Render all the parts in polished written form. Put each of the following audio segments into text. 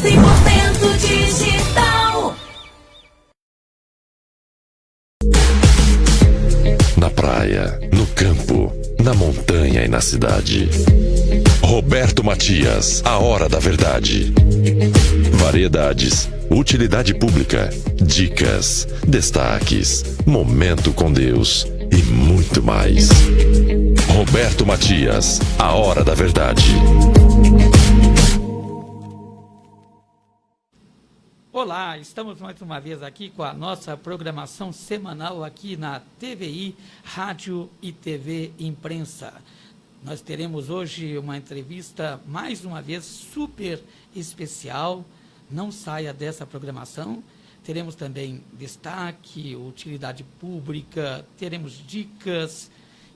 100% digital. Na praia, no campo, na montanha e na cidade. Roberto Matias, a hora da verdade. Variedades, utilidade pública, dicas, destaques, momento com Deus e muito mais. Roberto Matias, a hora da verdade. Olá, estamos mais uma vez aqui com a nossa programação semanal aqui na TVI, Rádio e TV Imprensa. Nós teremos hoje uma entrevista, mais uma vez, super especial. Não saia dessa programação. Teremos também destaque, utilidade pública, teremos dicas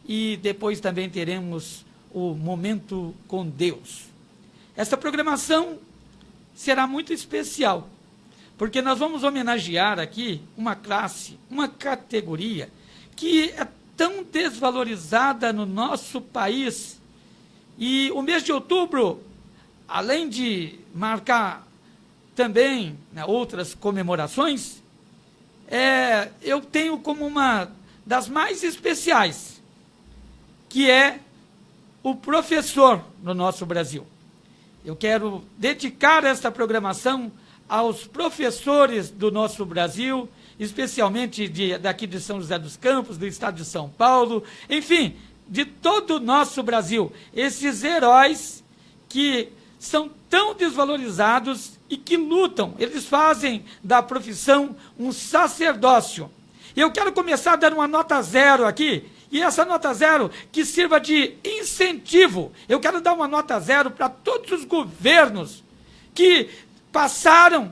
e depois também teremos o Momento com Deus. Essa programação será muito especial, porque nós vamos homenagear aqui uma classe, uma categoria que é tão desvalorizada no nosso país. E o mês de outubro, além de marcar também, né, outras comemorações, eu tenho como uma das mais especiais, que é o professor no nosso Brasil. Eu quero dedicar esta programação aos professores do nosso Brasil, especialmente daqui de São José dos Campos, do estado de São Paulo, enfim, de todo o nosso Brasil. Esses heróis que são tão desvalorizados e que lutam, eles fazem da profissão um sacerdócio. E eu quero começar dando uma nota 0 aqui, e essa nota 0 que sirva de incentivo. Eu quero dar uma nota 0 para todos os governos que passaram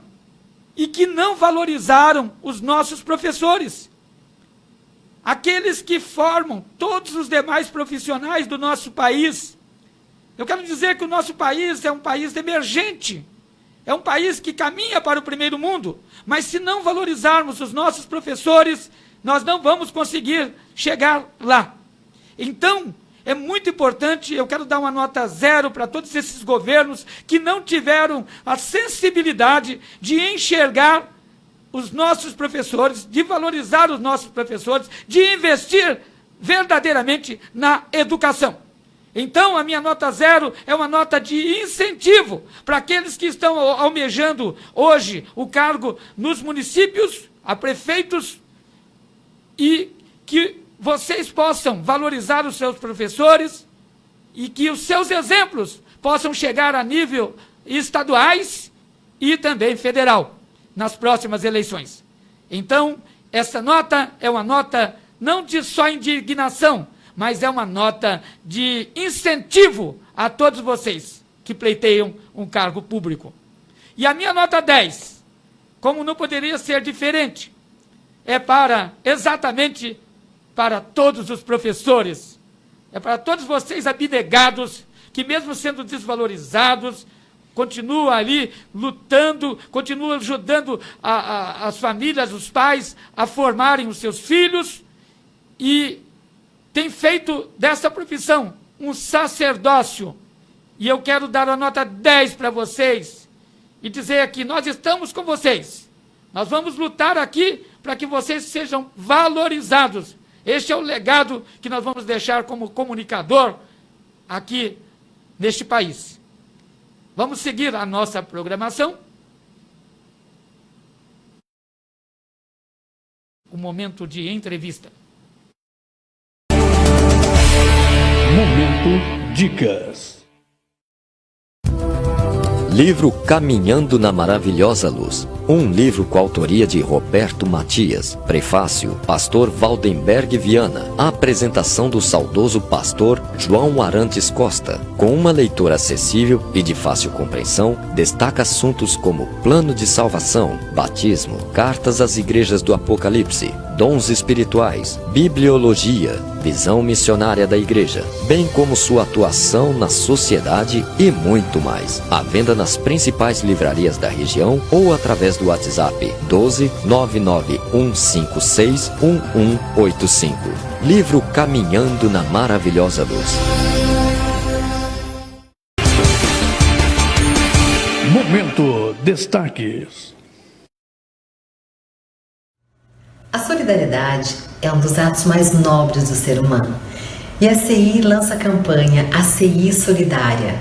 e que não valorizaram os nossos professores. Aqueles que formam todos os demais profissionais do nosso país. Eu quero dizer que o nosso país é um país emergente, é um país que caminha para o primeiro mundo, mas se não valorizarmos os nossos professores, nós não vamos conseguir chegar lá. Então, é muito importante, eu quero dar uma nota 0 para todos esses governos que não tiveram a sensibilidade de enxergar os nossos professores, de valorizar os nossos professores, de investir verdadeiramente na educação. Então, a minha nota 0 é uma nota de incentivo para aqueles que estão almejando hoje o cargo nos municípios, a prefeitos, e que vocês possam valorizar os seus professores e que os seus exemplos possam chegar a nível estaduais e também federal nas próximas eleições. Então, essa nota é uma nota não de só indignação, mas é uma nota de incentivo a todos vocês que pleiteiam um cargo público. E a minha nota 10, como não poderia ser diferente, é exatamente para todos os professores, é para todos vocês abnegados, que mesmo sendo desvalorizados, continuam ali lutando, continuam ajudando as famílias, os pais, a formarem os seus filhos, e tem feito dessa profissão um sacerdócio. E eu quero dar a nota 10 para vocês, e dizer aqui, nós estamos com vocês, nós vamos lutar aqui para que vocês sejam valorizados. Este é o legado que nós vamos deixar como comunicador aqui neste país. Vamos seguir a nossa programação. O momento de entrevista. Momento Dicas. Livro Caminhando na Maravilhosa Luz. Um livro com a autoria de Roberto Matias. Prefácio, Pastor Valdenberg Viana. A apresentação do saudoso pastor João Arantes Costa. Com uma leitura acessível e de fácil compreensão, destaca assuntos como plano de salvação, batismo, cartas às igrejas do Apocalipse, dons espirituais, bibliologia, visão missionária da igreja, bem como sua atuação na sociedade e muito mais. À venda nas principais livrarias da região ou através do WhatsApp 12 99156 1185. Livro Caminhando na Maravilhosa Luz. Momento Destaques. A solidariedade é um dos atos mais nobres do ser humano. E a CI lança a campanha ACI Solidária.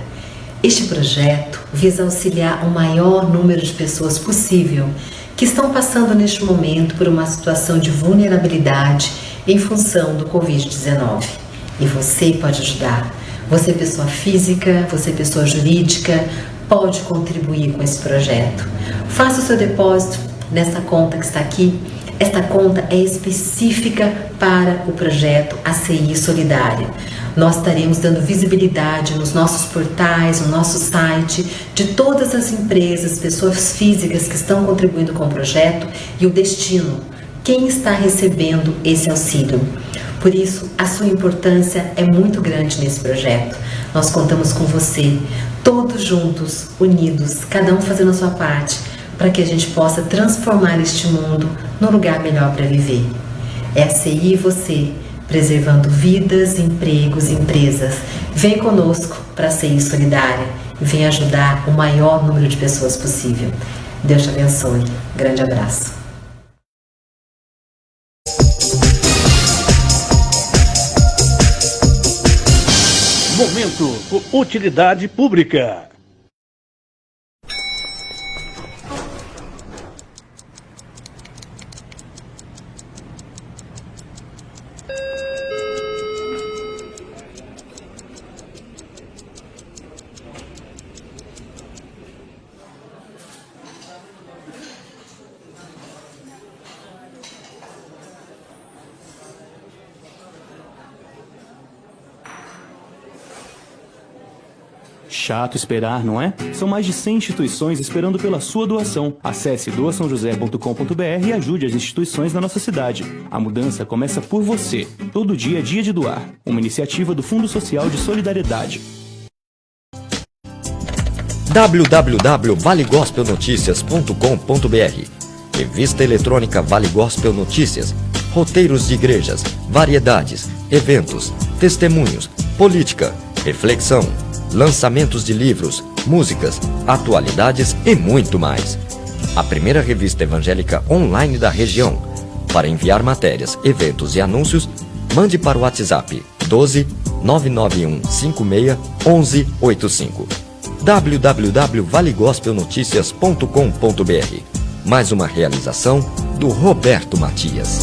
Este projeto visa auxiliar o maior número de pessoas possível que estão passando neste momento por uma situação de vulnerabilidade em função do Covid-19. E você pode ajudar. Você, pessoa física, você, pessoa jurídica, pode contribuir com esse projeto. Faça o seu depósito nessa conta que está aqui. Esta conta é específica para o projeto ACI Solidária. Nós estaremos dando visibilidade nos nossos portais, no nosso site, de todas as empresas, pessoas físicas que estão contribuindo com o projeto e o destino, quem está recebendo esse auxílio. Por isso, a sua importância é muito grande nesse projeto. Nós contamos com você, todos juntos, unidos, cada um fazendo a sua parte, para que a gente possa transformar este mundo num lugar melhor para viver. É a CI e você, preservando vidas, empregos e empresas. Vem conosco para a CI Solidária e vem ajudar o maior número de pessoas possível. Deus te abençoe. Grande abraço. Momento Utilidade Pública. Chato esperar, não é? São mais de 100 instituições esperando pela sua doação. Acesse doaçãojosé.com.br e ajude as instituições da nossa cidade. A mudança começa por você. Todo dia é dia de doar. Uma iniciativa do Fundo Social de Solidariedade. www.valegospelnoticias.com.br Revista eletrônica Vale Gospel Notícias. Roteiros de igrejas, variedades, eventos, testemunhos, política, reflexão, lançamentos de livros, músicas, atualidades e muito mais. A primeira revista evangélica online da região. Para enviar matérias, eventos e anúncios, mande para o WhatsApp 12 991 56 11 85. www.valegospelnoticias.com.br Mais uma realização do Roberto Matias.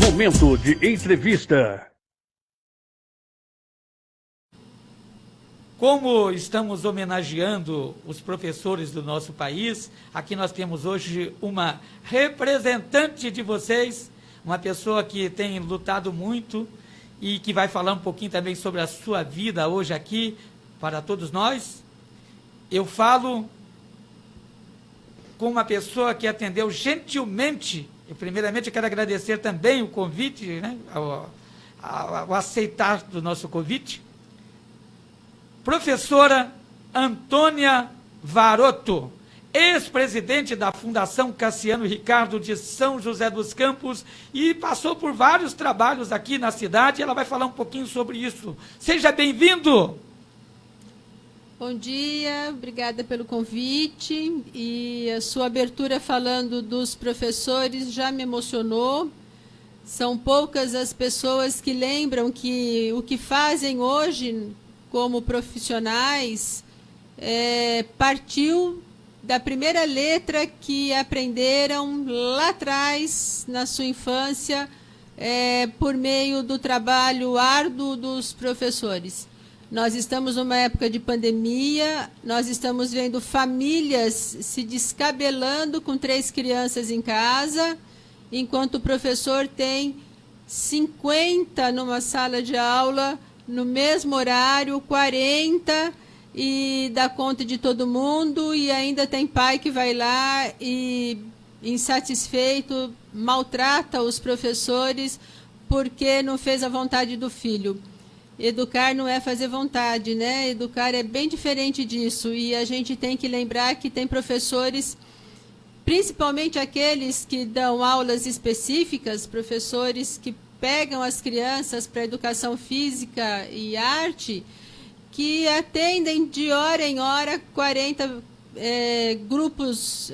Momento de entrevista. Como estamos homenageando os professores do nosso país, aqui nós temos hoje uma representante de vocês, uma pessoa que tem lutado muito e que vai falar um pouquinho também sobre a sua vida hoje aqui para todos nós. Eu falo com uma pessoa que atendeu gentilmente. E primeiramente eu quero agradecer também o convite, né, ao aceitar do nosso convite. Professora Antônia Varoto, ex-presidente da Fundação Cassiano Ricardo de São José dos Campos e passou por vários trabalhos aqui na cidade. Ela vai falar um pouquinho sobre isso. Seja bem-vindo! Bom dia, obrigada pelo convite, e a sua abertura falando dos professores já me emocionou. São poucas as pessoas que lembram que o que fazem hoje como profissionais partiu da primeira letra que aprenderam lá atrás, na sua infância, por meio do trabalho árduo dos professores. Nós estamos numa época de pandemia, nós estamos vendo famílias se descabelando com 3 crianças em casa, enquanto o professor tem 50 numa sala de aula, no mesmo horário, 40, e dá conta de todo mundo, e ainda tem pai que vai lá e, insatisfeito, maltrata os professores porque não fez a vontade do filho. Educar não é fazer vontade, né? Educar é bem diferente disso. E a gente tem que lembrar que tem professores principalmente aqueles que dão aulas específicas, professores que pegam as crianças para educação física e arte, que atendem de hora em hora 40 grupos,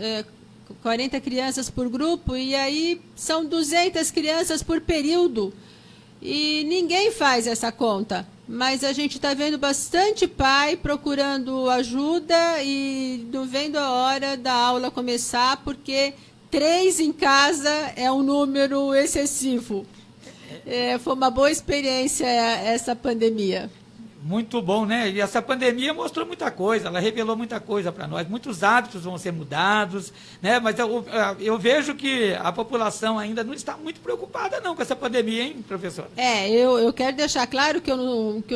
40 crianças por grupo, e aí são 200 crianças por período. E ninguém faz essa conta, mas a gente está vendo bastante pai procurando ajuda e não vendo a hora da aula começar, porque 3 em casa é um número excessivo. Foi uma boa experiência essa pandemia. Muito bom, né? E essa pandemia mostrou muita coisa, ela revelou muita coisa para nós. Muitos hábitos vão ser mudados, né? Mas eu vejo que a população ainda não está muito preocupada não com essa pandemia, hein, professora? Eu quero deixar claro que eu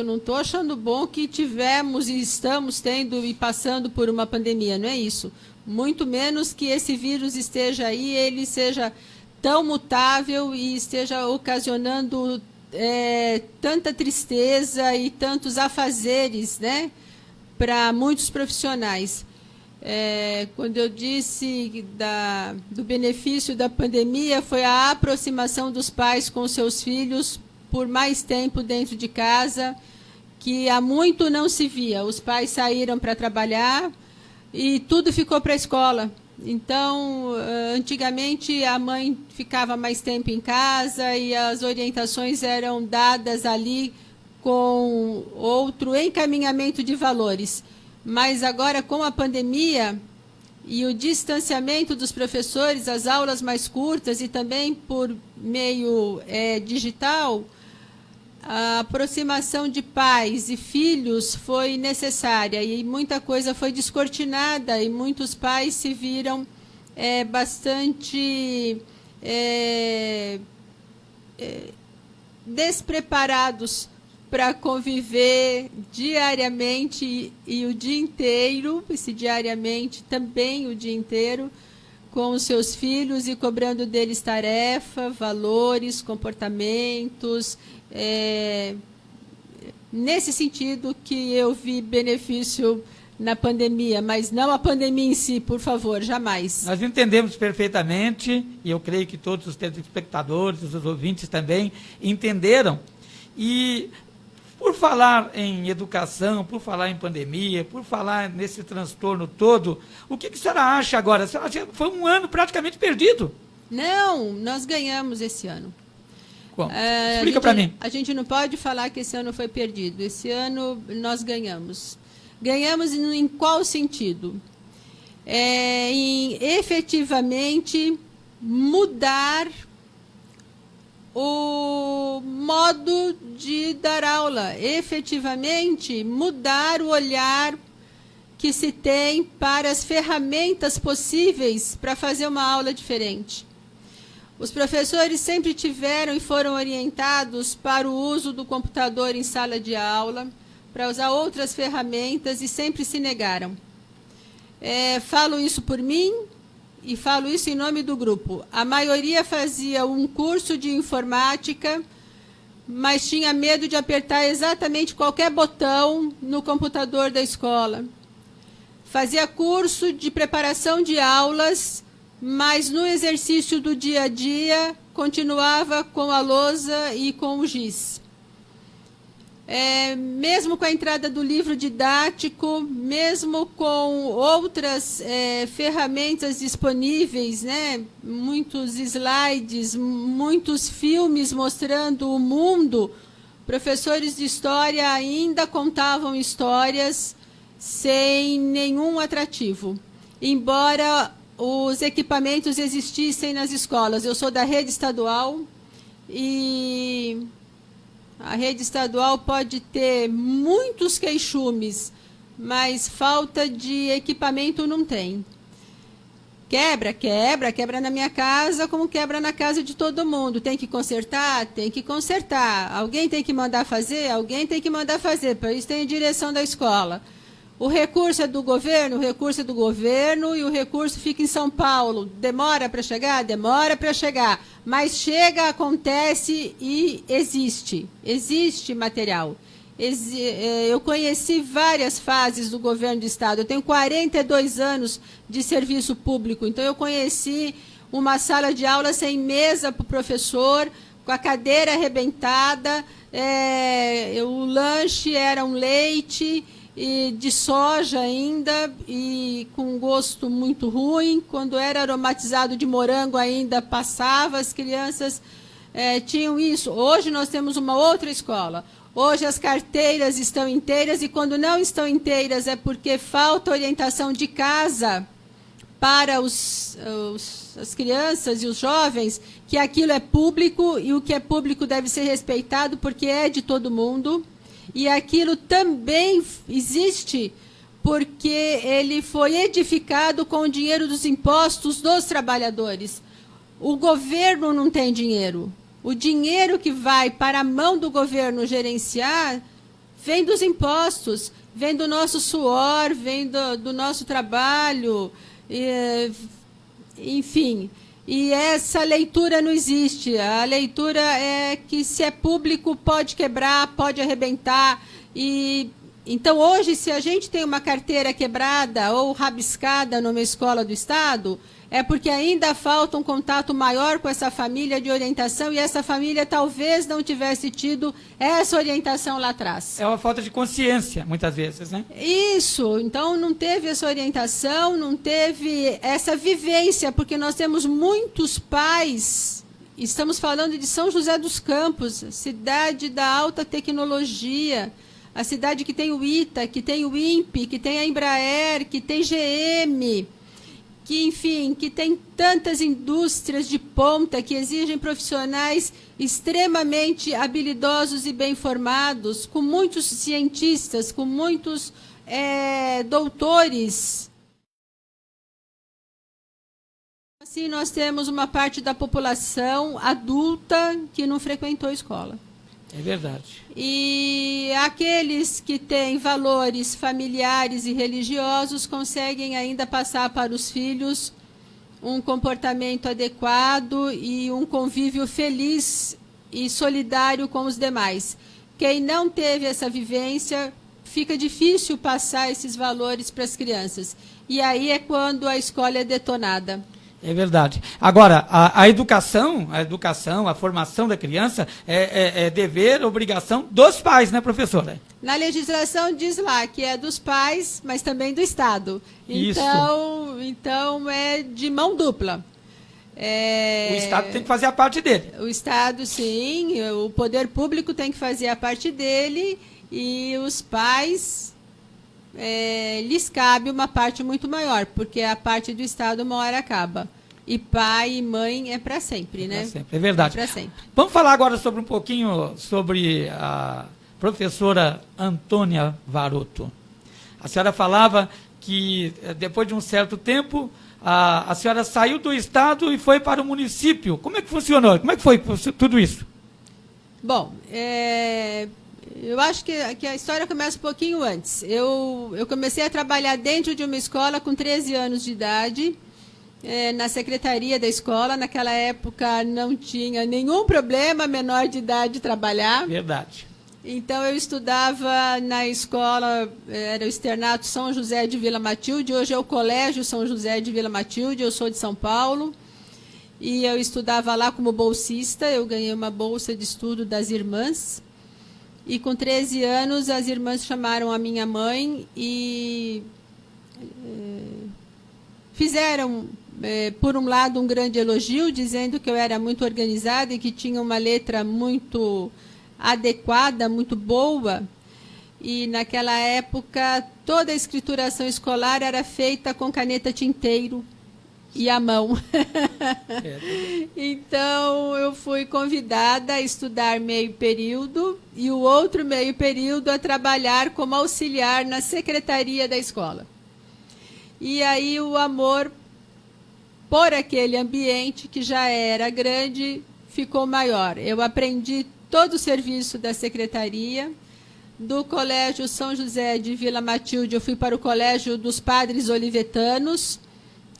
não estou achando bom que tivemos e estamos tendo e passando por uma pandemia, não é isso. Muito menos que esse vírus esteja aí, ele seja tão mutável e esteja ocasionando tanta tristeza e tantos afazeres, né, para muitos profissionais. Quando eu disse do benefício da pandemia, foi a aproximação dos pais com seus filhos por mais tempo dentro de casa, que há muito não se via. Os pais saíram para trabalhar e tudo ficou para a escola. Então, antigamente a mãe ficava mais tempo em casa e as orientações eram dadas ali com outro encaminhamento de valores. Mas agora, com a pandemia e o distanciamento dos professores, as aulas mais curtas e também por meio digital, a aproximação de pais e filhos foi necessária e muita coisa foi descortinada e muitos pais se viram bastante despreparados para conviver diariamente e o dia inteiro, diariamente também o dia inteiro, com os seus filhos e cobrando deles tarefa, valores, comportamentos. Nesse sentido que eu vi benefício na pandemia, mas não a pandemia em si, por favor, jamais. Nós entendemos perfeitamente, e eu creio que todos os telespectadores, os ouvintes também entenderam. E por falar em educação, por falar em pandemia, por falar nesse transtorno todo, o que a senhora acha agora? A senhora acha que foi um ano praticamente perdido? Não, nós ganhamos esse ano. Como? Explica para mim. A gente não pode falar que esse ano foi perdido. Esse ano nós ganhamos. Ganhamos em qual sentido? Em efetivamente mudar o modo de dar aula, efetivamente mudar o olhar que se tem para as ferramentas possíveis para fazer uma aula diferente. Os professores sempre tiveram e foram orientados para o uso do computador em sala de aula, para usar outras ferramentas e sempre se negaram. Falo isso por mim e falo isso em nome do grupo. A maioria fazia um curso de informática, mas tinha medo de apertar exatamente qualquer botão no computador da escola. Fazia curso de preparação de aulas, mas no exercício do dia a dia continuava com a lousa e com o giz. Mesmo com a entrada do livro didático, mesmo com outras ferramentas disponíveis, né? Muitos slides, muitos filmes mostrando o mundo, professores de história ainda contavam histórias sem nenhum atrativo, embora os equipamentos existissem nas escolas. Eu sou da rede estadual e a rede estadual pode ter muitos queixumes, mas falta de equipamento não tem. Quebra na minha casa como quebra na casa de todo mundo. Tem que consertar? Tem que consertar. Alguém tem que mandar fazer? Alguém tem que mandar fazer. Para isso tem a direção da escola. O recurso é do governo? O recurso é do governo e o recurso fica em São Paulo. Demora para chegar? Demora para chegar. Mas chega, acontece e existe. Existe material. eu conheci várias fases do governo do Estado. Eu tenho 42 anos de serviço público, então eu conheci uma sala de aula sem mesa para o professor, com a cadeira arrebentada, o lanche era um leite de soja ainda, e com gosto muito ruim. Quando era aromatizado de morango ainda passava, as crianças tinham isso. Hoje nós temos uma outra escola. Hoje as carteiras estão inteiras, e quando não estão inteiras é porque falta orientação de casa para as crianças e os jovens, que aquilo é público, e o que é público deve ser respeitado porque é de todo mundo. E aquilo também existe porque ele foi edificado com o dinheiro dos impostos dos trabalhadores. O governo não tem dinheiro. O dinheiro que vai para a mão do governo gerenciar vem dos impostos, vem do nosso suor, vem do nosso trabalho, enfim. E essa leitura não existe. A leitura é que, se é público, pode quebrar, pode arrebentar. Então, hoje, se a gente tem uma carteira quebrada ou rabiscada numa escola do Estado, é porque ainda falta um contato maior com essa família de orientação, e essa família talvez não tivesse tido essa orientação lá atrás. É uma falta de consciência, muitas vezes, né? Isso, então não teve essa orientação, não teve essa vivência, porque nós temos muitos pais, estamos falando de São José dos Campos, cidade da alta tecnologia, a cidade que tem o ITA, que tem o INPE, que tem a Embraer, que tem GM, que, enfim, que tem tantas indústrias de ponta que exigem profissionais extremamente habilidosos e bem formados, com muitos cientistas, com muitos doutores. Assim, nós temos uma parte da população adulta que não frequentou a escola. É verdade. E aqueles que têm valores familiares e religiosos conseguem ainda passar para os filhos um comportamento adequado e um convívio feliz e solidário com os demais. Quem não teve essa vivência, fica difícil passar esses valores para as crianças. E aí é quando a escola é detonada. É verdade. Agora, a educação, a formação da criança é dever, obrigação dos pais, né, professora? Na legislação diz lá que é dos pais, mas também do Estado. Isso. Então é de mão dupla. O Estado tem que fazer a parte dele. O Estado, sim, o poder público tem que fazer a parte dele, e os pais, lhes cabe uma parte muito maior, porque a parte do Estado uma hora acaba. E pai e mãe é para sempre, né? É verdade. É para sempre. Vamos falar agora sobre um pouquinho sobre a professora Antônia Varoto. A senhora falava que depois de um certo tempo a senhora saiu do Estado e foi para o município. Como é que funcionou? Como é que foi tudo isso? Bom, eu acho que a história começa um pouquinho antes. Eu comecei a trabalhar dentro de uma escola com 13 anos de idade, na secretaria da escola. Naquela época não tinha nenhum problema menor de idade trabalhar. Verdade. Então eu estudava na escola, era o Externato São José de Vila Matilde, hoje é o Colégio São José de Vila Matilde, eu sou de São Paulo. E eu estudava lá como bolsista, eu ganhei uma bolsa de estudo das irmãs. E com 13 anos, as irmãs chamaram a minha mãe e fizeram, por um lado, um grande elogio, dizendo que eu era muito organizada e que tinha uma letra muito adequada, muito boa. E, naquela época, toda a escrituração escolar era feita com caneta tinteiro e à mão. Então, eu fui convidada a estudar meio período e o outro meio período a trabalhar como auxiliar na secretaria da escola. E aí o amor por aquele ambiente, que já era grande, ficou maior. Eu aprendi todo o serviço da secretaria. Do Colégio São José de Vila Matilde, eu fui para o Colégio dos Padres Olivetanos,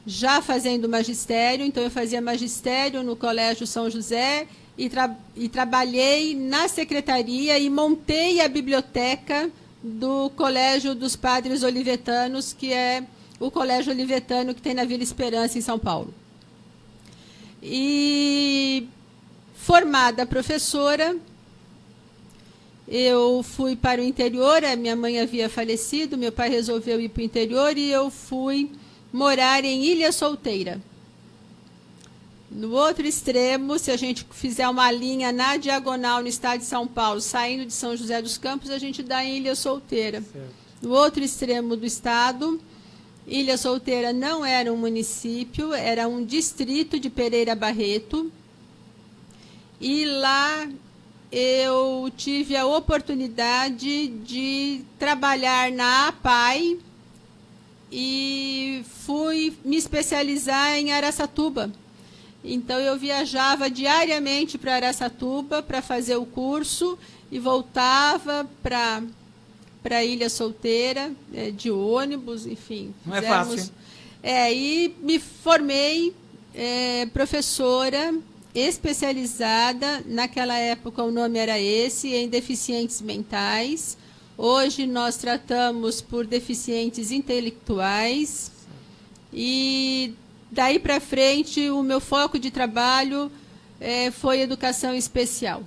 já fazendo magistério, então eu fazia magistério no Colégio São José e trabalhei na secretaria e montei a biblioteca do Colégio dos Padres Olivetanos, que é o Colégio Olivetano que tem na Vila Esperança, em São Paulo. E formada professora, eu fui para o interior, a minha mãe havia falecido, meu pai resolveu ir para o interior e eu fui morar em Ilha Solteira. No outro extremo, se a gente fizer uma linha na diagonal no estado de São Paulo, saindo de São José dos Campos, a gente dá em Ilha Solteira. Certo. No outro extremo do estado, Ilha Solteira não era um município, era um distrito de Pereira Barreto. E lá eu tive a oportunidade de trabalhar na APAI e fui me especializar em Araçatuba. Então, eu viajava diariamente para Araçatuba para fazer o curso e voltava para Ilha Solteira, de ônibus, enfim. Não é fácil. E me formei professora especializada, naquela época o nome era esse, em deficientes mentais. Hoje nós tratamos por deficientes intelectuais e daí para frente o meu foco de trabalho foi educação especial.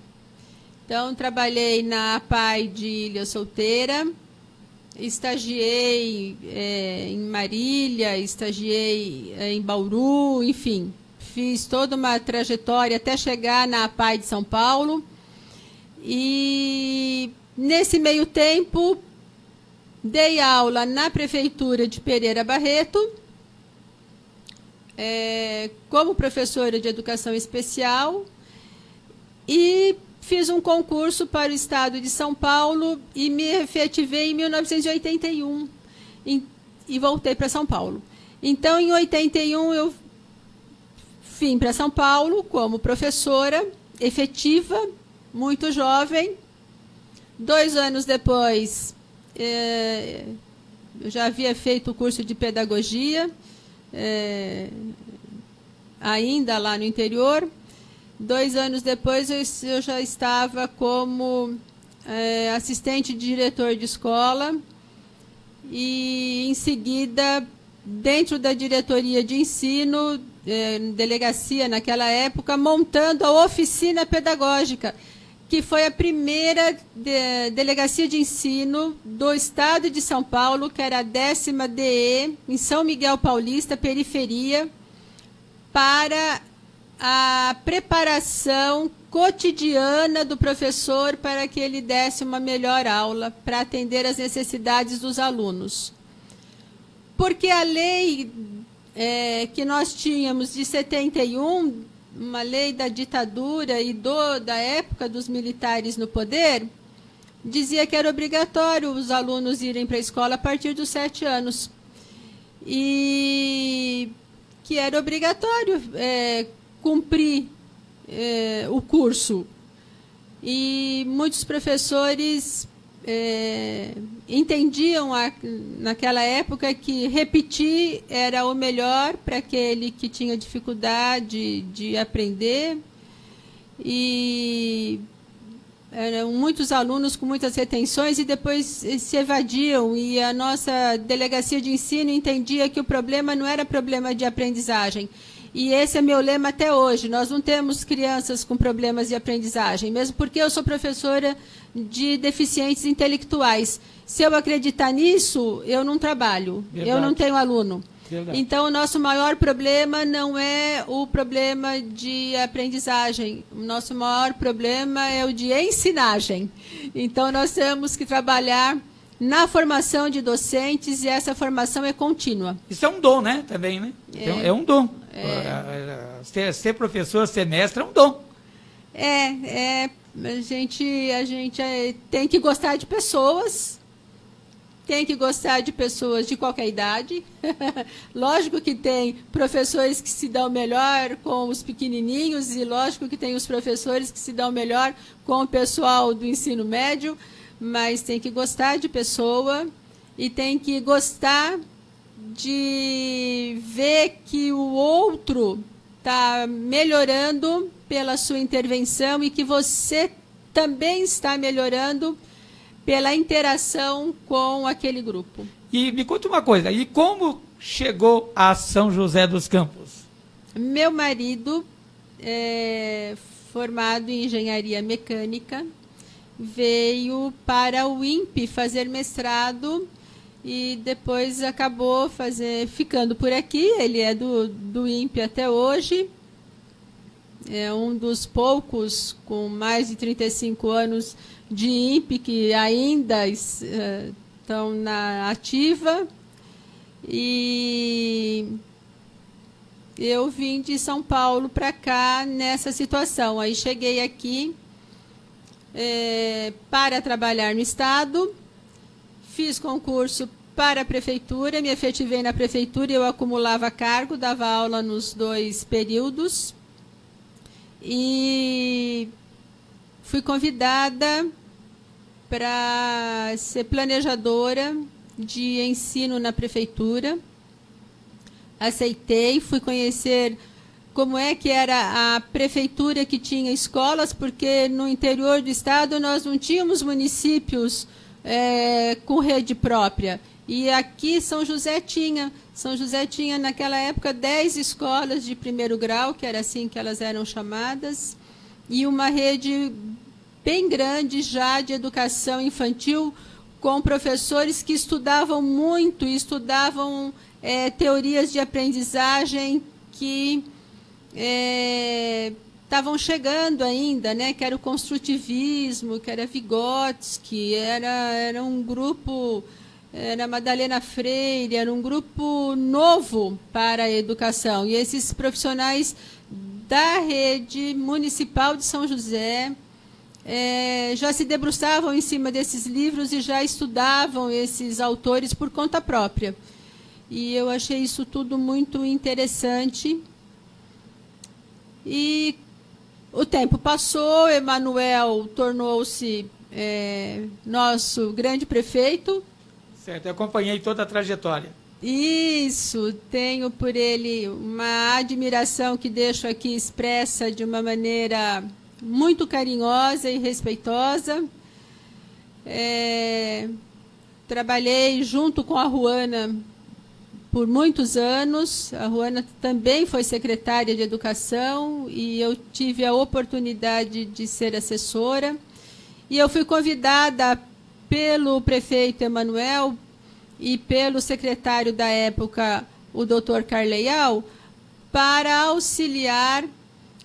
Então trabalhei na APAI de Ilha Solteira, estagiei em Marília, estagiei em Bauru, enfim. Fiz toda uma trajetória até chegar na APAI de São Paulo. E, nesse meio tempo, dei aula na Prefeitura de Pereira Barreto, como professora de educação especial, e fiz um concurso para o Estado de São Paulo e me efetivei em 1981 e voltei para São Paulo. Então, em 81, eu vim para São Paulo como professora efetiva, muito jovem. 2 anos depois, eu já havia feito o curso de pedagogia, ainda lá no interior. 2 anos depois, eu já estava como assistente de diretor de escola e, em seguida, dentro da diretoria de ensino, delegacia naquela época, montando a oficina pedagógica, que foi a primeira delegacia de ensino do estado de São Paulo, que era a 10ª DE, em São Miguel Paulista, periferia, para a preparação cotidiana do professor para que ele desse uma melhor aula, para atender às necessidades dos alunos. Porque a lei que nós tínhamos de 71, uma lei da ditadura e da época dos militares no poder, dizia que era obrigatório os alunos irem para a escola a partir dos 7 anos. E que era obrigatório cumprir o curso. E muitos professores entendiam naquela época que repetir era o melhor para aquele que tinha dificuldade de aprender, e eram muitos alunos com muitas retenções e depois se evadiam, e a nossa delegacia de ensino entendia que o problema não era problema de aprendizagem. E esse é meu lema até hoje. Nós não temos crianças com problemas de aprendizagem, mesmo porque eu sou professora de deficientes intelectuais. Se eu acreditar nisso, eu não trabalho. Verdade. Eu não tenho aluno. Verdade. Então, o nosso maior problema não é o problema de aprendizagem. O nosso maior problema é o de ensinagem. Então, nós temos que trabalhar na formação de docentes, e essa formação é contínua. Isso é um dom, né? Também, né? É um dom. Ser professor, ser mestre é um dom. A gente tem que gostar de pessoas, de qualquer idade. Lógico que tem professores que se dão melhor com os pequenininhos, e lógico que tem os professores que se dão melhor com o pessoal do ensino médio, mas tem que gostar de pessoa e tem que gostar de ver que o outro está melhorando pela sua intervenção e que você também está melhorando pela interação com aquele grupo. E me conta uma coisa, e como chegou a São José dos Campos? Meu marido formado em engenharia mecânica, veio para o INPE fazer mestrado e depois acabou ficando por aqui. Ele é do INPE até hoje, é um dos poucos com mais de 35 anos de INPE que ainda estão na ativa. E eu vim de São Paulo para cá nessa situação. Aí cheguei aqui para trabalhar no Estado, fiz concurso para a Prefeitura, me efetivei na Prefeitura, eu acumulava cargo, dava aula nos 2 períodos e fui convidada para ser planejadora de ensino na Prefeitura. Aceitei, fui conhecer como é que era a prefeitura que tinha escolas, porque no interior do estado nós não tínhamos municípios com rede própria. E aqui São José tinha naquela época 10 escolas de 1º grau, que era assim que elas eram chamadas, e uma rede bem grande já de educação infantil, com professores que estudavam muito, estudavam teorias de aprendizagem que estavam chegando ainda, né? Que era o construtivismo, que era Vygotsky, era um grupo, era Madalena Freire, era um grupo novo para a educação. E esses profissionais da rede municipal de São José já se debruçavam em cima desses livros e já estudavam esses autores por conta própria. E eu achei isso tudo muito interessante. E o tempo passou, Emanuel tornou-se nosso grande prefeito. Certo, eu acompanhei toda a trajetória. Isso, tenho por ele uma admiração que deixo aqui expressa de uma maneira muito carinhosa e respeitosa. Trabalhei junto com a Ruana por muitos anos. A Ruana também foi secretária de Educação e eu tive a oportunidade de ser assessora. E eu fui convidada pelo prefeito Emanuel e pelo secretário da época, o Dr. Carleial, para auxiliar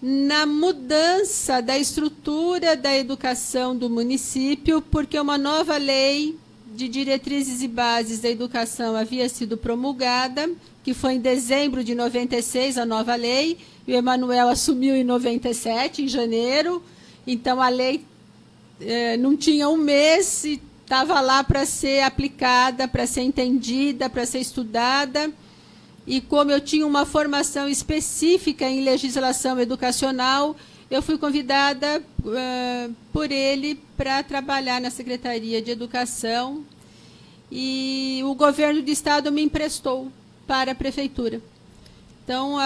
na mudança da estrutura da educação do município, porque uma nova lei de diretrizes e bases da educação havia sido promulgada, que foi em dezembro de 96, a nova lei, e o Emanuel assumiu em 97, em janeiro. Então, a lei não tinha um mês e estava lá para ser aplicada, para ser entendida, para ser estudada. E como eu tinha uma formação específica em legislação educacional, eu fui convidada por ele para trabalhar na Secretaria de Educação e o governo do estado me emprestou para a prefeitura. Então,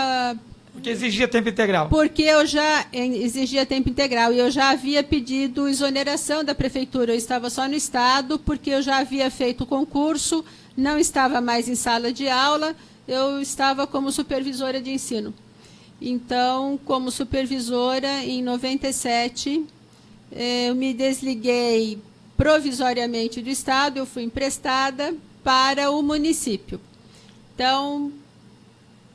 porque exigia tempo integral. Porque eu já exigia tempo integral e eu já havia pedido exoneração da prefeitura. Eu estava só no estado porque eu já havia feito o concurso, não estava mais em sala de aula, eu estava como supervisora de ensino. Então, como supervisora, em 97, eu me desliguei provisoriamente do estado, eu fui emprestada para o município. Então,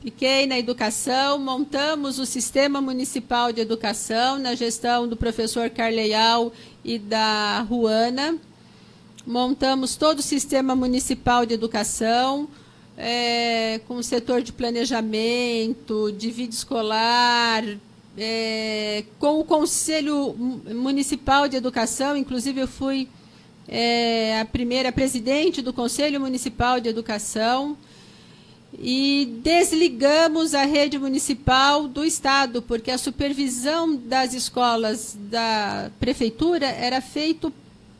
fiquei na educação, montamos o Sistema Municipal de Educação, na gestão do professor Carleial e da Ruana. Montamos todo o Sistema Municipal de Educação, com o setor de planejamento, de vida escolar, com o Conselho Municipal de Educação. Inclusive, eu fui a primeira presidente do Conselho Municipal de Educação. E desligamos a rede municipal do estado, porque a supervisão das escolas da prefeitura era feita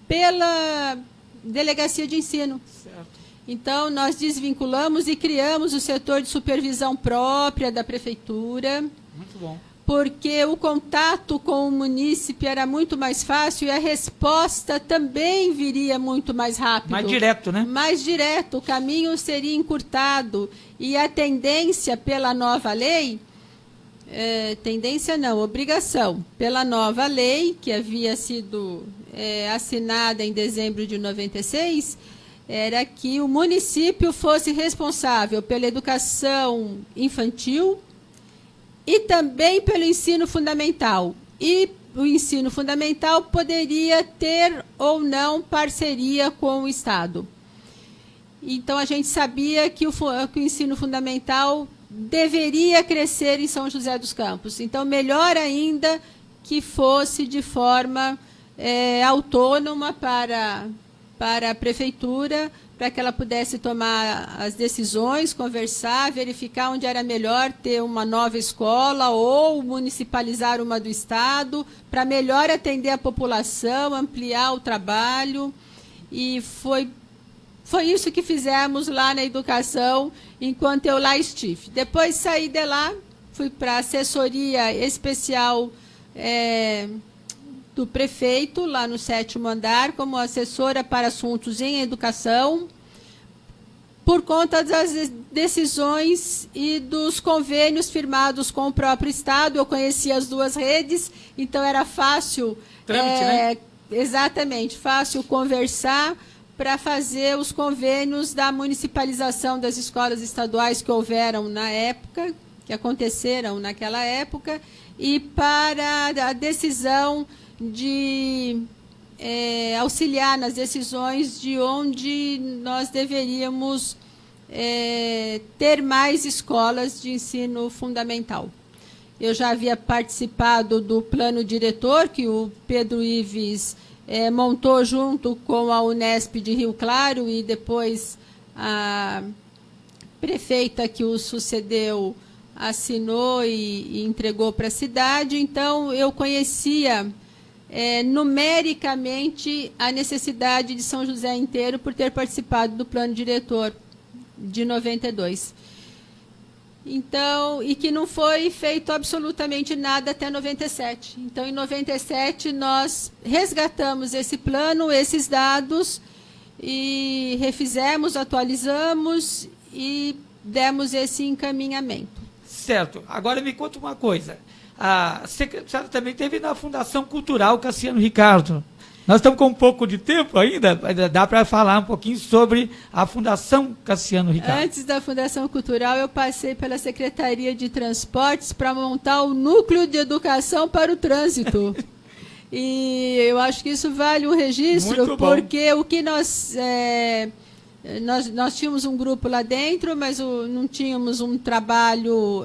pela delegacia de ensino. Certo. Então, nós desvinculamos e criamos o setor de supervisão própria da prefeitura. Muito bom. Porque o contato com o munícipe era muito mais fácil e a resposta também viria muito mais rápido. Mais direto, né? Mais direto, o caminho seria encurtado. E a tendência pela nova lei, obrigação, pela nova lei, que havia sido assinada em dezembro de 96, era que o município fosse responsável pela educação infantil e também pelo ensino fundamental. E o ensino fundamental poderia ter ou não parceria com o Estado. Então, a gente sabia que o ensino fundamental deveria crescer em São José dos Campos. Então, melhor ainda que fosse de forma autônoma para a prefeitura, para que ela pudesse tomar as decisões, conversar, verificar onde era melhor ter uma nova escola ou municipalizar uma do Estado, para melhor atender a população, ampliar o trabalho. E foi isso que fizemos lá na educação, enquanto eu lá estive. Depois saí de lá, fui para a assessoria especial do prefeito, lá no 7º andar, como assessora para assuntos em educação, por conta das decisões e dos convênios firmados com o próprio Estado. Eu conhecia as duas redes, então era fácil, trâmite, né? Exatamente, fácil conversar para fazer os convênios da municipalização das escolas estaduais que houveram na época, que aconteceram naquela época, e para a decisão de auxiliar nas decisões de onde nós deveríamos ter mais escolas de ensino fundamental. Eu já havia participado do plano diretor, que o Pedro Ives montou junto com a Unesp de Rio Claro, e depois a prefeita que o sucedeu assinou e entregou para a cidade. Então, eu conhecia numericamente a necessidade de São José inteiro por ter participado do plano diretor de 92. Então, e que não foi feito absolutamente nada até 97. Então, em 97, nós resgatamos esse plano, esses dados, e refizemos, atualizamos e demos esse encaminhamento. Certo. Agora me conta uma coisa. A secretária também teve na Fundação Cultural Cassiano Ricardo. Nós estamos com um pouco de tempo ainda, dá para falar um pouquinho sobre a Fundação Cassiano Ricardo. Antes da Fundação Cultural, eu passei pela Secretaria de Transportes para montar o Núcleo de Educação para o Trânsito. E eu acho que isso vale um registro, porque o que nós tínhamos um grupo lá dentro, mas não tínhamos um trabalho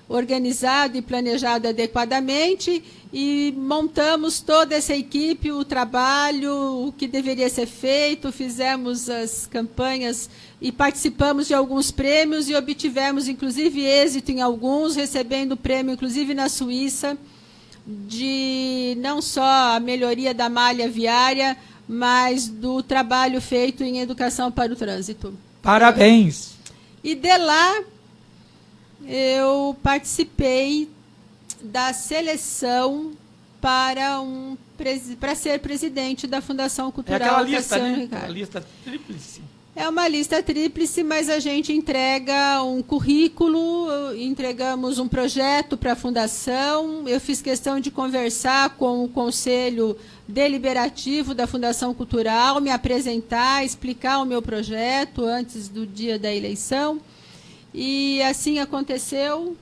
organizado e planejado adequadamente, e montamos toda essa equipe, o trabalho, o que deveria ser feito, fizemos as campanhas e participamos de alguns prêmios e obtivemos, inclusive, êxito em alguns, recebendo prêmio, inclusive, na Suíça, de não só a melhoria da malha viária, mas do trabalho feito em educação para o trânsito. Parabéns! E de lá, eu participei da seleção para ser presidente da Fundação Cultural Cassiano Ricardo. Aquela lista tríplice. É uma lista tríplice, mas a gente entrega um currículo, entregamos um projeto para a Fundação. Eu fiz questão de conversar com o Conselho Deliberativo da Fundação Cultural, me apresentar, explicar o meu projeto antes do dia da eleição. E assim aconteceu,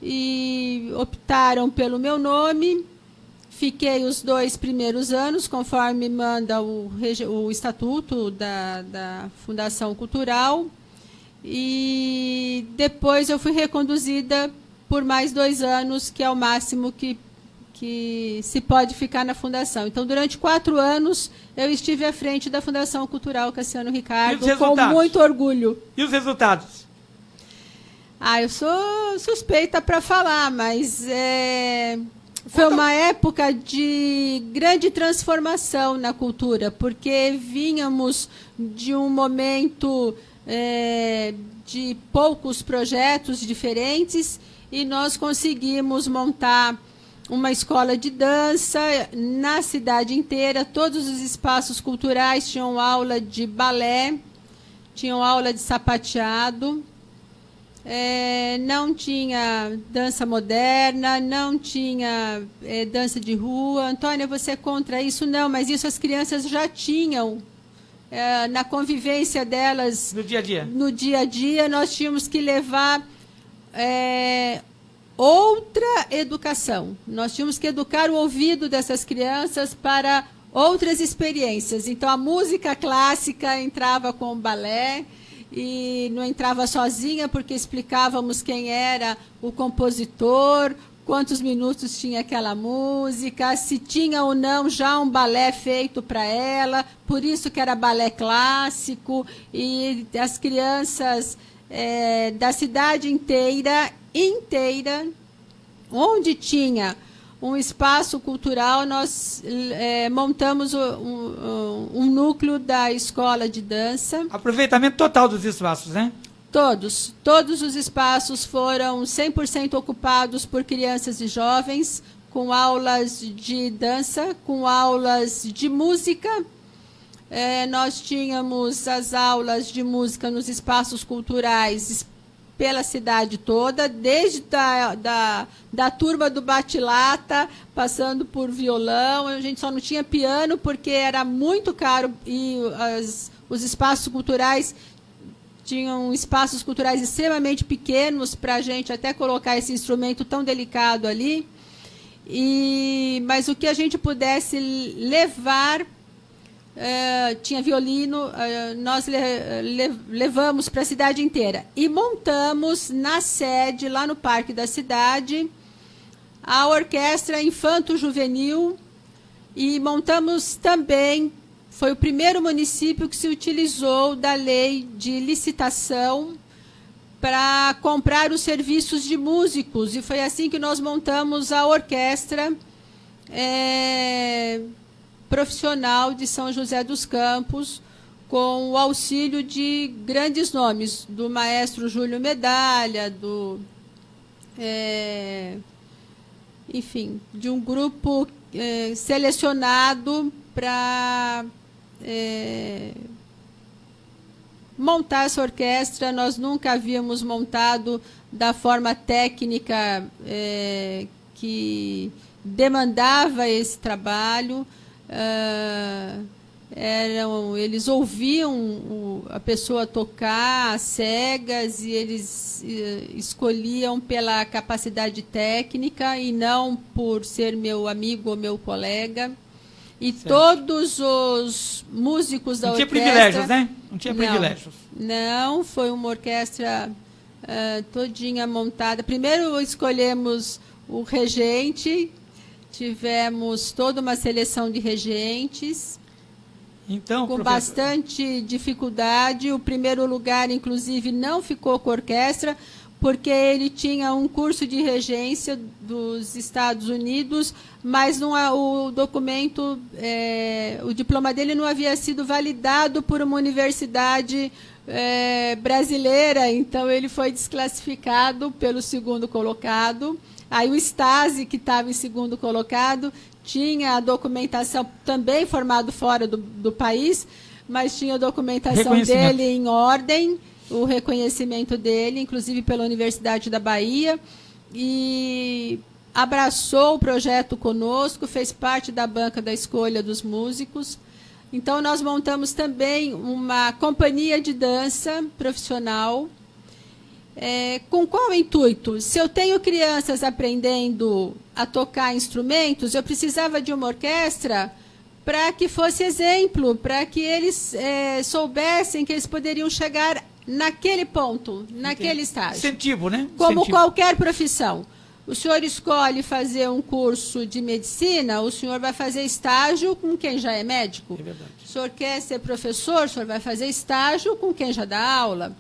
e optaram pelo meu nome. Fiquei os 2 primeiros anos, conforme manda o Estatuto da Fundação Cultural, e depois eu fui reconduzida por mais 2 anos, que é o máximo que se pode ficar na Fundação. Então, durante 4 anos, eu estive à frente da Fundação Cultural Cassiano Ricardo, com muito orgulho. E os resultados? Eu sou suspeita para falar, mas Foi uma época de grande transformação na cultura, porque vínhamos de um momento de poucos projetos diferentes e nós conseguimos montar uma escola de dança na cidade inteira. Todos os espaços culturais tinham aula de balé, tinham aula de sapateado. Não tinha dança moderna, não tinha dança de rua. Antônia, você é contra isso? Não, mas isso as crianças já tinham na convivência delas. No dia a dia. No dia a dia, nós tínhamos que levar outra educação. Nós tínhamos que educar o ouvido dessas crianças para outras experiências. Então, a música clássica entrava com o balé, e não entrava sozinha, porque explicávamos quem era o compositor, quantos minutos tinha aquela música, se tinha ou não já um balé feito para ela, por isso que era balé clássico, e as crianças da cidade inteira, onde tinha um espaço cultural, nós montamos um núcleo da escola de dança. Aproveitamento total dos espaços, né? Todos os espaços foram 100% ocupados por crianças e jovens, com aulas de dança, com aulas de música. Nós tínhamos as aulas de música nos espaços culturais pela cidade toda, desde da turma do bate-lata, passando por violão. A gente só não tinha piano porque era muito caro e os espaços culturais tinham espaços culturais extremamente pequenos para a gente até colocar esse instrumento tão delicado ali. Mas o que a gente pudesse levar, tinha violino, nós levamos para a cidade inteira. E montamos na sede, lá no Parque da Cidade, a Orquestra Infanto-Juvenil, e montamos também, foi o primeiro município que se utilizou da lei de licitação para comprar os serviços de músicos, e foi assim que nós montamos a orquestra profissional de São José dos Campos, com o auxílio de grandes nomes, do maestro Júlio Medalha, enfim, de um grupo selecionado para montar essa orquestra. Nós nunca havíamos montado da forma técnica que demandava esse trabalho. Eles ouviam a pessoa tocar às cegas e eles escolhiam pela capacidade técnica e não por ser meu amigo ou meu colega. E certo. Todos os músicos da orquestra... Não tinha privilégios, né? Não tinha privilégios. Não, foi uma orquestra todinha montada. Primeiro escolhemos o regente. Tivemos toda uma seleção de regentes, então, com bastante dificuldade. O primeiro lugar, inclusive, não ficou com a orquestra, porque ele tinha um curso de regência dos Estados Unidos, mas o documento, o diploma dele não havia sido validado por uma universidade brasileira, então ele foi desclassificado pelo segundo colocado. Aí o Stasi, que estava em segundo colocado, tinha a documentação, também formado fora do país, mas tinha a documentação dele em ordem, o reconhecimento dele, inclusive pela Universidade da Bahia, e abraçou o projeto conosco, fez parte da banca da escolha dos músicos. Então, nós montamos também uma companhia de dança profissional. Com qual intuito? Se eu tenho crianças aprendendo a tocar instrumentos, eu precisava de uma orquestra para que fosse exemplo, para que eles soubessem que eles poderiam chegar naquele ponto, naquele estágio. Incentivo, né? Como qualquer profissão. O senhor escolhe fazer um curso de medicina, o senhor vai fazer estágio com quem já é médico. É verdade. O senhor quer ser professor, o senhor vai fazer estágio com quem já dá aula.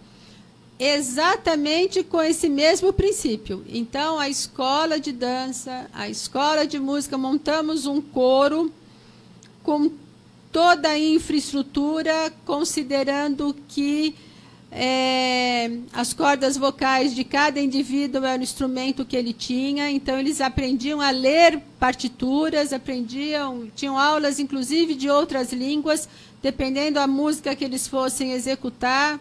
exatamente com esse mesmo princípio. Então, a escola de dança, a escola de música, montamos um coro com toda a infraestrutura, considerando que as cordas vocais de cada indivíduo era o instrumento que ele tinha, então eles aprendiam a ler partituras, tinham aulas inclusive de outras línguas, dependendo da música que eles fossem executar,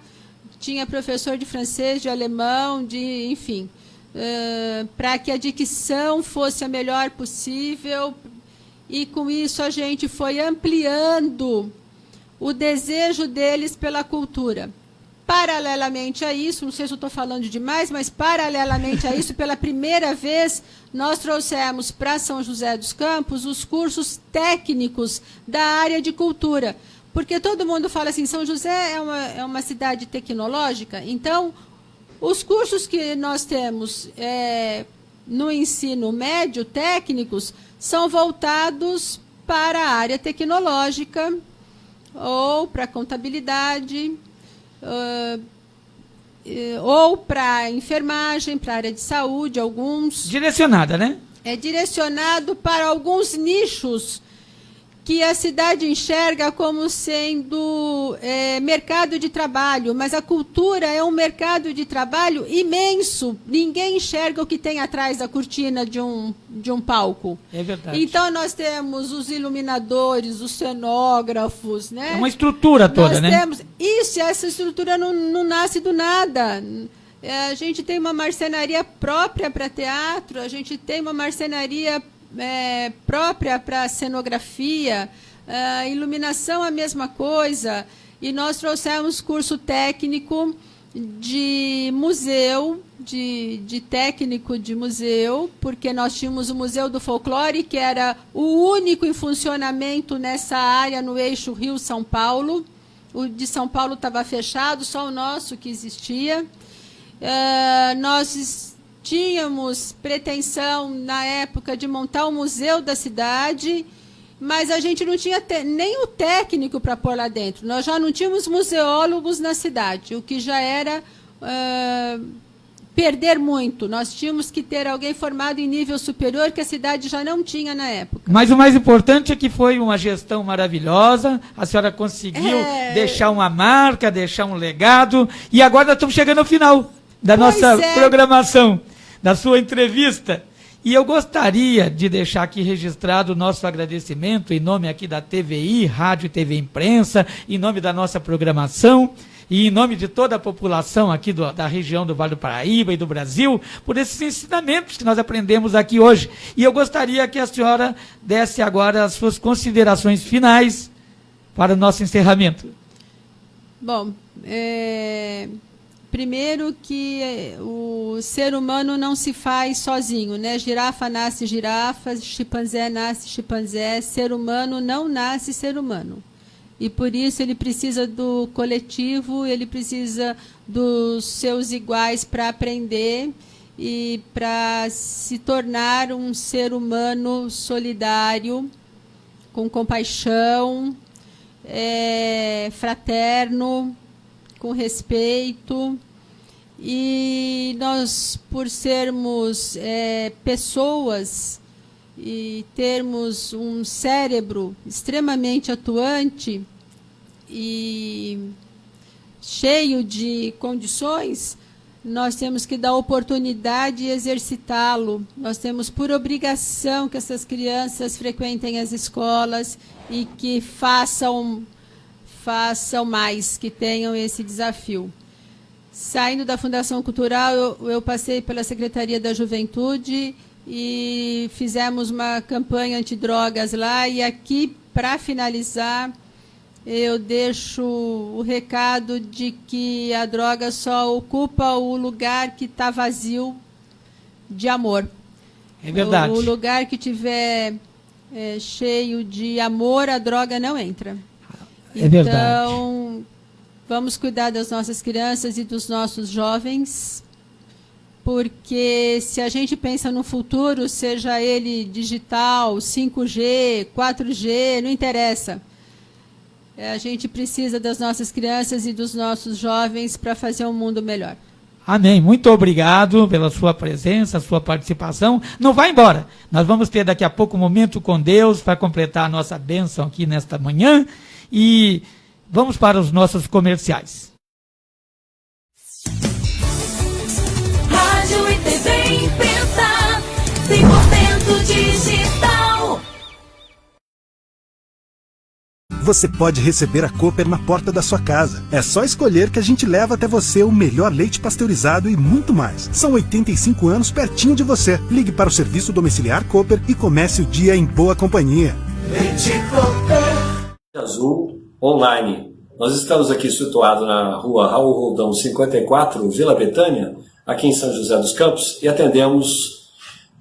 tinha professor de francês, de alemão, enfim, para que a dicção fosse a melhor possível, e com isso a gente foi ampliando o desejo deles pela cultura. Paralelamente a isso, não sei se eu estou falando demais, mas paralelamente a isso, pela primeira vez, nós trouxemos para São José dos Campos os cursos técnicos da área de cultura. Porque todo mundo fala assim, São José é uma cidade tecnológica, então os cursos que nós temos no ensino médio, técnicos, são voltados para a área tecnológica ou para a contabilidade, ou para a enfermagem, para a área de saúde, alguns. Direcionada, né? É direcionado para alguns nichos que a cidade enxerga como sendo mercado de trabalho, mas a cultura é um mercado de trabalho imenso. Ninguém enxerga o que tem atrás da cortina de um palco. É verdade. Então, nós temos os iluminadores, os cenógrafos, né? É uma estrutura toda, né? Essa estrutura não nasce do nada. A gente tem uma marcenaria própria para teatro, a gente tem uma marcenaria própria para cenografia, iluminação a mesma coisa, e nós trouxemos curso técnico de museu, de técnico de museu, porque nós tínhamos o Museu do Folclore, que era o único em funcionamento nessa área no eixo Rio-São Paulo. O de São Paulo estava fechado, só o nosso que existia. Nós tínhamos pretensão, na época, de montar o museu da cidade, mas a gente não tinha nem o técnico para pôr lá dentro. Nós já não tínhamos museólogos na cidade, o que já era perder muito. Nós tínhamos que ter alguém formado em nível superior, que a cidade já não tinha na época. Mas o mais importante é que foi uma gestão maravilhosa, a senhora conseguiu deixar uma marca, deixar um legado, e agora nós estamos chegando ao final da nossa programação, da sua entrevista. E eu gostaria de deixar aqui registrado o nosso agradecimento em nome aqui da TVI, Rádio e TV Imprensa, em nome da nossa programação e em nome de toda a população aqui da região do Vale do Paraíba e do Brasil, por esses ensinamentos que nós aprendemos aqui hoje. E eu gostaria que a senhora desse agora as suas considerações finais para o nosso encerramento. Bom, primeiro que o ser humano não se faz sozinho, né? Girafa nasce girafa, chimpanzé nasce chimpanzé, ser humano não nasce ser humano. E por isso ele precisa do coletivo, ele precisa dos seus iguais para aprender e para se tornar um ser humano solidário, com compaixão, fraterno, com respeito. E nós, por sermos pessoas e termos um cérebro extremamente atuante e cheio de condições, nós temos que dar oportunidade e exercitá-lo. Nós temos por obrigação que essas crianças frequentem as escolas e que façam mais, que tenham esse desafio. Saindo da Fundação Cultural, eu passei pela Secretaria da Juventude e fizemos uma campanha antidrogas lá. E aqui, para finalizar, eu deixo o recado de que a droga só ocupa o lugar que está vazio de amor. É verdade. O lugar que tiver cheio de amor, a droga não entra. É verdade. Então, vamos cuidar das nossas crianças e dos nossos jovens, porque se a gente pensa no futuro, seja ele digital, 5G, 4G, não interessa. A gente precisa das nossas crianças e dos nossos jovens para fazer um mundo melhor. Amém. Muito obrigado pela sua presença, sua participação. Não vá embora. Nós vamos ter daqui a pouco um momento com Deus para completar a nossa bênção aqui nesta manhã. E vamos para os nossos comerciais. Rádio e TV Imprensa, 100% digital. Você pode receber a Cooper na porta da sua casa. É só escolher que a gente leva até você o melhor leite pasteurizado e muito mais. São 85 anos pertinho de você. Ligue para o serviço domiciliar Cooper e comece o dia em boa companhia. Leite Cooper. Azul online. Nós estamos aqui situados na rua Raul Roldão 54, Vila Betânia, aqui em São José dos Campos, e atendemos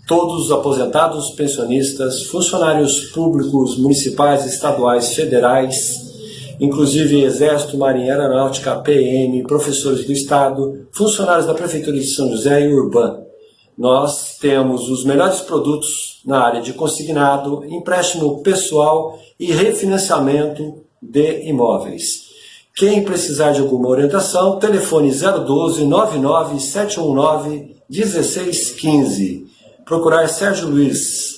todos os aposentados, pensionistas, funcionários públicos, municipais, estaduais, federais, inclusive Exército, Marinha, Aeronáutica, PM, professores do Estado, funcionários da Prefeitura de São José e Urbã. Nós temos os melhores produtos na área de consignado, empréstimo pessoal e refinanciamento de imóveis. Quem precisar de alguma orientação, telefone 012 99 719 1615. Procurar Sérgio Luiz.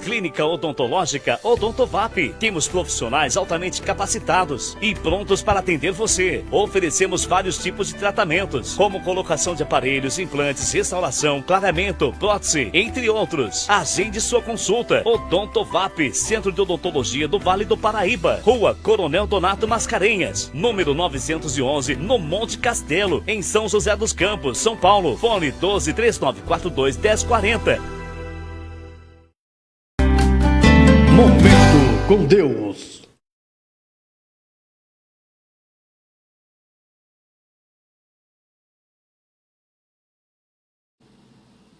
Clínica Odontológica Odontovap. Temos profissionais altamente capacitados e prontos para atender você. Oferecemos vários tipos de tratamentos, como colocação de aparelhos, implantes, restauração, clareamento, prótese, entre outros. Agende sua consulta. Odontovap, Centro de Odontologia do Vale do Paraíba. Rua Coronel Donato Mascarenhas, número 911, no Monte Castelo, em São José dos Campos, São Paulo. Fone 12 3942 1040. Momento com Deus.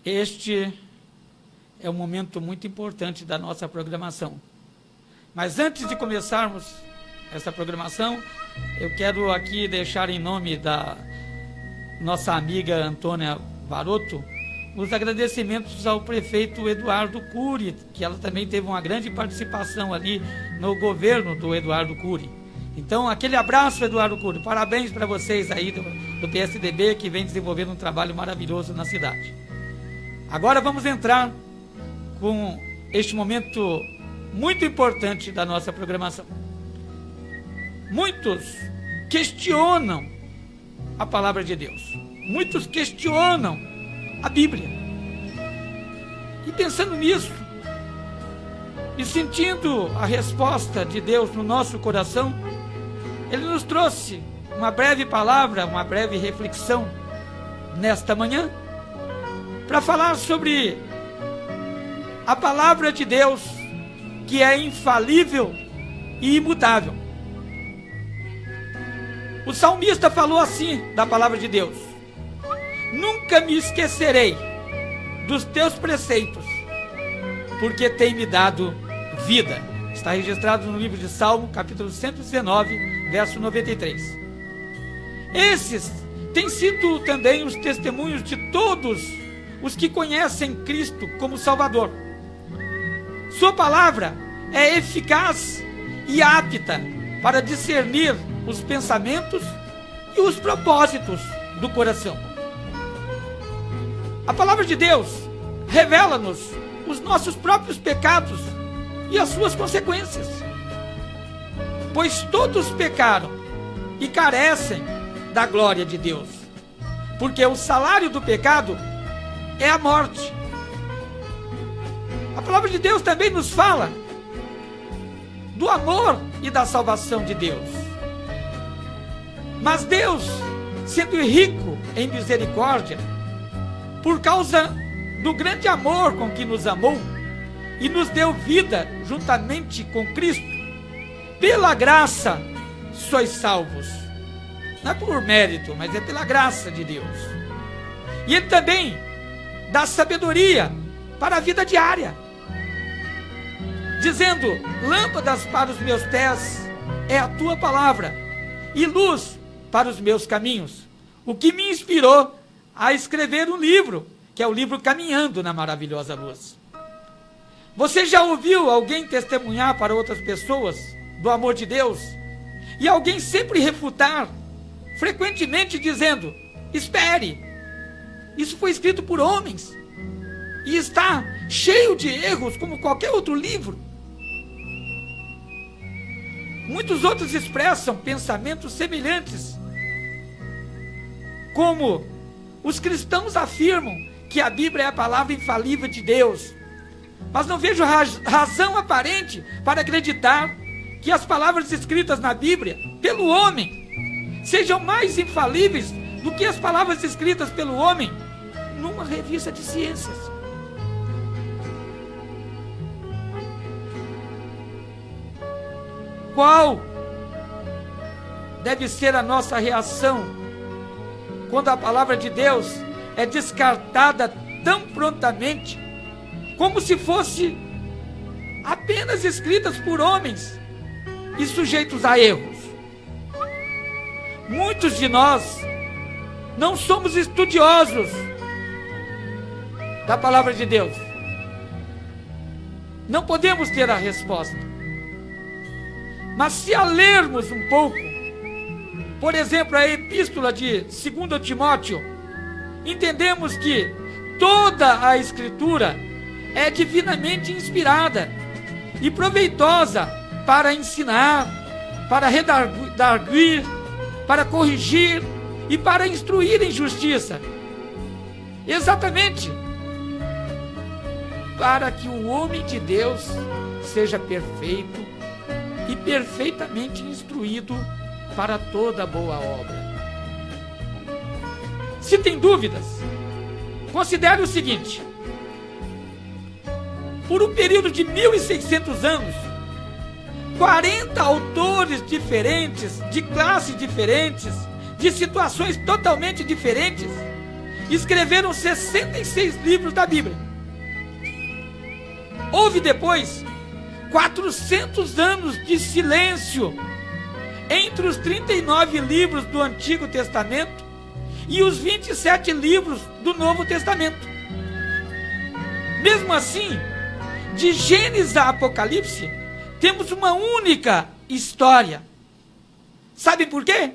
Este é um momento muito importante da nossa programação. Mas antes de começarmos essa programação, eu quero aqui deixar em nome da nossa amiga Antônia Varoto os agradecimentos ao prefeito Eduardo Cury, que ela também teve uma grande participação ali no governo do Eduardo Cury. Então, aquele abraço, Eduardo Cury, parabéns para vocês aí do PSDB, que vem desenvolvendo um trabalho maravilhoso na cidade. Agora vamos entrar com este momento muito importante da nossa programação. Muitos questionam a palavra de Deus, muitos questionam a Bíblia. E pensando nisso, e sentindo a resposta de Deus no nosso coração, Ele nos trouxe uma breve palavra, uma breve reflexão nesta manhã, para falar sobre a palavra de Deus, que é infalível e imutável. O salmista falou assim da palavra de Deus: nunca me esquecerei dos teus preceitos, porque tem me dado vida. Está registrado no livro de Salmo, capítulo 119, verso 93. Esses têm sido também os testemunhos de todos os que conhecem Cristo como Salvador. Sua palavra é eficaz e apta para discernir os pensamentos e os propósitos do coração. A palavra de Deus revela-nos os nossos próprios pecados e as suas consequências. Pois todos pecaram e carecem da glória de Deus. Porque o salário do pecado é a morte. A palavra de Deus também nos fala do amor e da salvação de Deus. Mas Deus, sendo rico em misericórdia, por causa do grande amor com que nos amou e nos deu vida juntamente com Cristo, pela graça sois salvos. Não é por mérito, mas é pela graça de Deus. E Ele também dá sabedoria para a vida diária, dizendo: lâmpadas para os meus pés é a tua palavra e luz para os meus caminhos. O que me inspirou a escrever um livro, que é o livro Caminhando na Maravilhosa Luz. Você já ouviu alguém testemunhar para outras pessoas do amor de Deus? E alguém sempre refutar, frequentemente dizendo: Espere. Isso foi escrito por homens. E está cheio de erros, como qualquer outro livro. Muitos outros expressam pensamentos semelhantes. Como os cristãos afirmam que a Bíblia é a palavra infalível de Deus. Mas não vejo razão aparente para acreditar que as palavras escritas na Bíblia pelo homem sejam mais infalíveis do que as palavras escritas pelo homem numa revista de ciências. Qual deve ser a nossa reação quando a palavra de Deus é descartada tão prontamente, como se fosse apenas escritas por homens e sujeitos a erros? Muitos de nós não somos estudiosos da palavra de Deus. Não podemos ter a resposta. Mas se a lermos um pouco, por exemplo, a epístola de 2 Timóteo, entendemos que toda a Escritura é divinamente inspirada e proveitosa para ensinar, para redarguir, para corrigir e para instruir em justiça. Exatamente para que o homem de Deus seja perfeito e perfeitamente instruído para toda boa obra. Se tem dúvidas, considere o seguinte: por um período de 1600 anos, 40 autores diferentes, de classes diferentes, de situações totalmente diferentes, escreveram 66 livros da Bíblia. Houve depois 400 anos de silêncio entre os 39 livros do Antigo Testamento e os 27 livros do Novo Testamento. Mesmo assim, de Gênesis a Apocalipse, temos uma única história. Sabe por quê?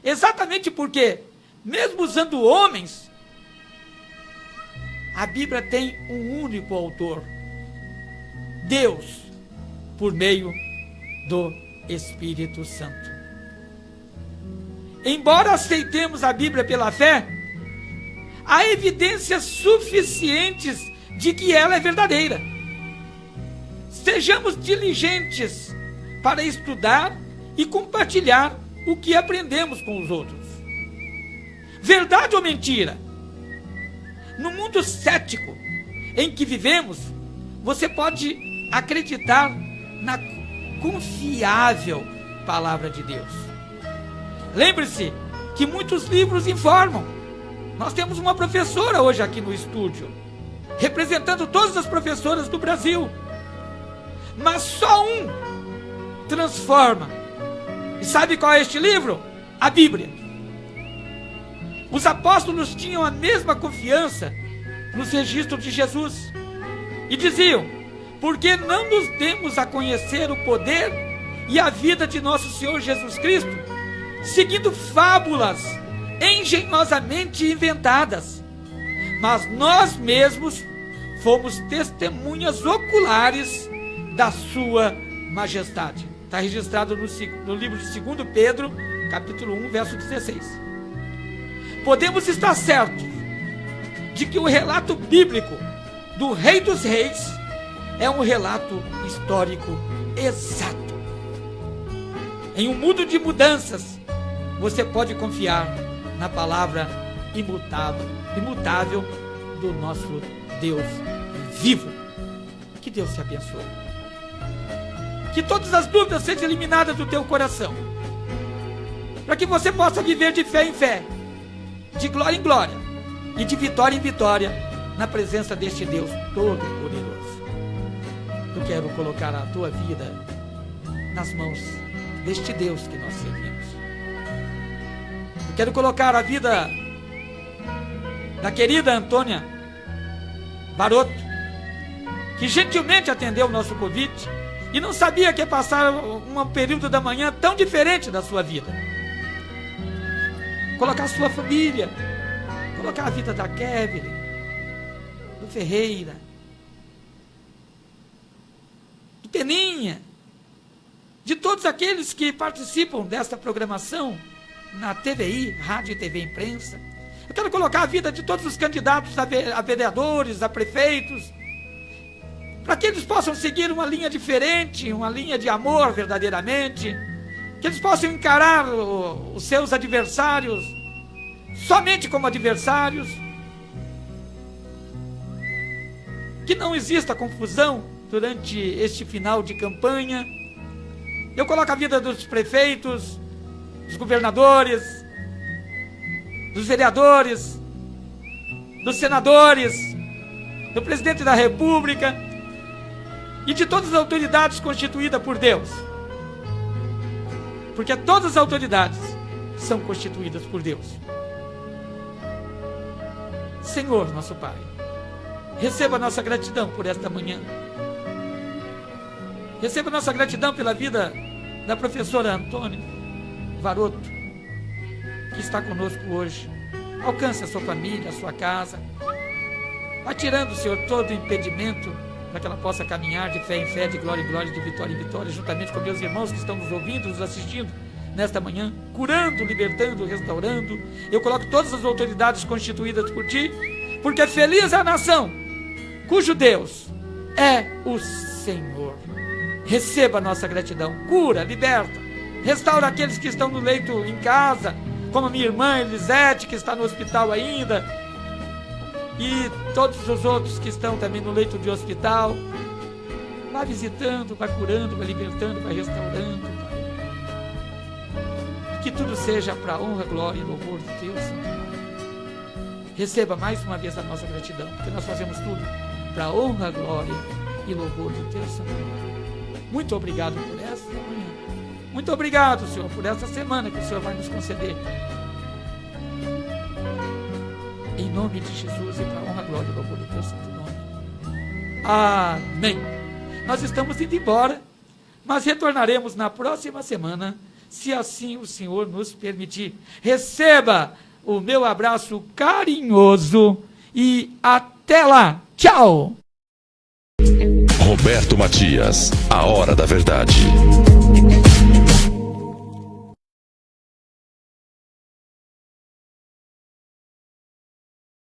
Exatamente porque, mesmo usando homens, a Bíblia tem um único autor: Deus, por meio do Espírito Santo. Embora aceitemos a Bíblia pela fé, há evidências suficientes de que ela é verdadeira. Sejamos diligentes para estudar e compartilhar o que aprendemos com os outros. Verdade ou mentira? No mundo cético em que vivemos, você pode acreditar na confiável palavra de Deus. Lembre-se que muitos livros informam. Nós temos uma professora hoje aqui no estúdio, representando todas as professoras do Brasil. Mas só um transforma. E sabe qual é este livro? A Bíblia. Os apóstolos tinham a mesma confiança nos registros de Jesus. E diziam: porque não nos demos a conhecer o poder e a vida de nosso Senhor Jesus Cristo, seguindo fábulas engenhosamente inventadas, mas nós mesmos fomos testemunhas oculares da sua majestade. Está registrado no livro de 2 Pedro, capítulo 1, verso 16. Podemos estar certos de que o relato bíblico do Rei dos Reis é um relato histórico exato. Em um mundo de mudanças, você pode confiar na palavra imutável do nosso Deus vivo. Que Deus te abençoe. Que todas as dúvidas sejam eliminadas do teu coração, para que você possa viver de fé em fé, de glória em glória e de vitória em vitória na presença deste Deus Todo-Poderoso. Eu quero colocar a tua vida nas mãos deste Deus que nós servimos. Eu quero colocar a vida da querida Antônia Baroto, que gentilmente atendeu o nosso convite e não sabia que ia passar um período da manhã tão diferente da sua vida. colocar a sua família, colocar a vida da Kevin, do Ferreira, do Peninha, de todos aqueles que participam desta programação na TVI, Rádio e TV Imprensa. Eu quero colocar a vida de todos os candidatos a vereadores, a prefeitos, para que eles possam seguir uma linha diferente, uma linha de amor verdadeiramente, que eles possam encarar os seus adversários somente como adversários, que não exista confusão durante este final de campanha. Eu coloco a vida dos prefeitos, dos governadores, dos vereadores, dos senadores, do presidente da República e de todas as autoridades constituídas por Deus. Porque todas as autoridades são constituídas por Deus. Senhor, nosso Pai, receba a nossa gratidão por esta manhã. Receba a nossa gratidão pela vida da professora Antônia Varoto, que está conosco hoje. Alcance a sua família, a sua casa. Vai tirando, Senhor, todo impedimento para que ela possa caminhar de fé em fé, de glória em glória, de vitória em vitória, juntamente com meus irmãos que estão nos ouvindo, nos assistindo nesta manhã, curando, libertando, restaurando. Eu coloco todas as autoridades constituídas por Ti, porque feliz é a nação cujo Deus é o Senhor. Receba a nossa gratidão, cura, liberta, restaura aqueles que estão no leito em casa, como a minha irmã Elisete, que está no hospital ainda, e todos os outros que estão também no leito de hospital. Vai visitando, vai curando, vai libertando, vai restaurando, Pai. Que tudo seja para a honra, glória e louvor de Deus, Senhor. Receba mais uma vez a nossa gratidão, porque nós fazemos tudo para a honra, glória e louvor de Deus, Senhor. Muito obrigado por essa manhã. Muito obrigado, Senhor, por essa semana que o Senhor vai nos conceder. Em nome de Jesus e para a honra, glória e louvor do teu santo nome. Amém. Nós estamos indo embora, mas retornaremos na próxima semana, se assim o Senhor nos permitir. Receba o meu abraço carinhoso e até lá. Tchau. Roberto Matias, a hora da verdade.